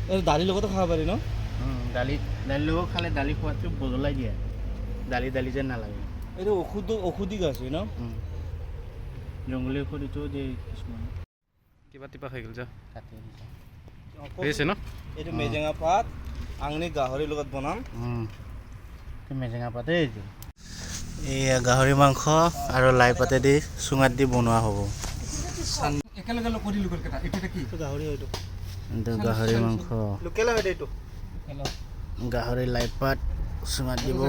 দালিৰ লগতো খাব পাৰি ন? দালিৰ লগত খালে দালি খোৱাটো বদলাই দিয়ে, দালি যেন নালাগে। এইটো ঔষধি গাছ হয় ন? জংঘলী ঔষধিটো দিয়ে কিছুমান। কিবা টিপা হৈ গ'ল যা কাটি দিছে হৈছে ন? এইটো মেজেঙা পাত আঙনি গাহৰিৰ লগত বনাম। মেজেঙা পাতে এইটো। এয়া গাহৰি মাংস আৰু লাই পাতেদি চুঙাত দি বনোৱা হ'ব। একেলগে কৰি লোকেল কেইটা এইটো কি গাহৰি হয়তো গাহৰি মাংস লোকেল হয় এইটো গাহৰি লাই পাত চুঙাত দিব।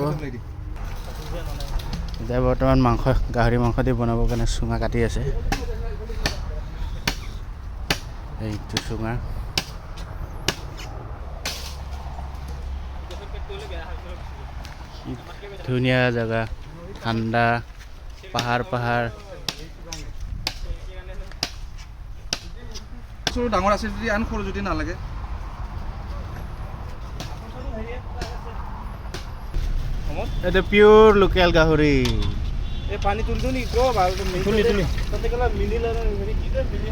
এতিয়া বৰ্তমান গাহৰি মাংস দি বনাবৰ কাৰণে চুঙা কাটি আছে। এইটো চুঙা ধুনীয়া জেগা, ঠাণ্ডা, পাহাৰ ডাঙৰ আছে যদি আন সৰু যদি নালাগে। এইটো পিয়ৰ লোকেল গাহৰি। এই পানী তুলিটো নি কিয় ভাল তুলি তাতে কেলা মিলিলে হেৰি কি যে মিলি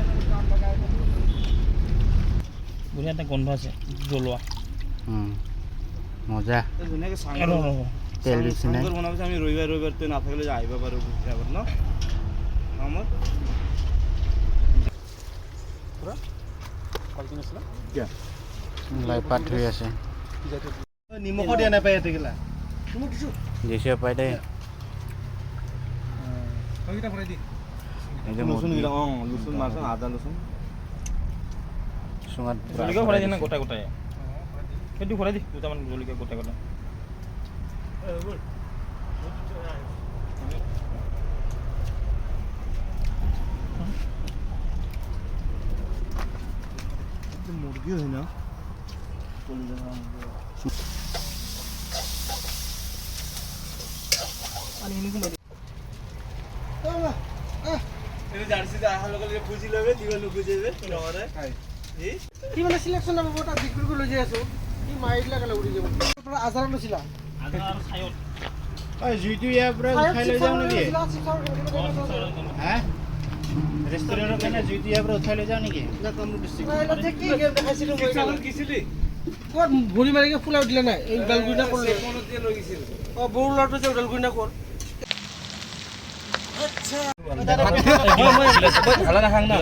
বঢ়িয়া এটা গন্ধ আছে জ্বলোৱা। মজা ধুনীয়াকৈ তেল বেছি নাই। বনাবছে আমি ৰবিবাৰটো নাথাকিলে যে আহিব পাৰোঁ হিচাপত ন আমাৰ লাই পাত ধুই আছে। নিমখো দিয়া নাপায় ইয়াতে গেলা দিছে পাই দেই। লচুন লচুন মাছ আদা লচুন চুঙাত জলকীয়া ভৰাই দিয়ে না গোটাই গোটাই সেইটো ভৰাই দি দুটামান জলকীয়া গোটাই গোটাই মুরগি হয় না জার্সি আহার লগে বুঝি লবে দিবা নুবুঝেবে নহরে কি মানে সিলেকশন হ'ব এটা বিক্ৰী কৰি লৈ যাই আছো কি মাৰিলা কালে উৰি যাব পৰা আজাৰা লৈছিলা আদাৰ খায়ত জুইটো ইয়াৰ পৰা উঠাই লৈ যাওঁ নেকি? হা ৰেষ্টুৰেণ্টৰ কাৰণে জুইটো ইয়াৰ পৰা উঠাই লৈ যাওঁ নেকি? কি গেম দেখাইছিলো মই কিছিলি ক'ত ভৰি মাৰিকে ফুলাই দিলে নাই এই উদালগুৰিনা কৰিলে ফোনত দিয়ে লৈ গিছিল বড়ো ল'ৰাটো যে উদালগুৰিনা কৰ ভালা নাখাং না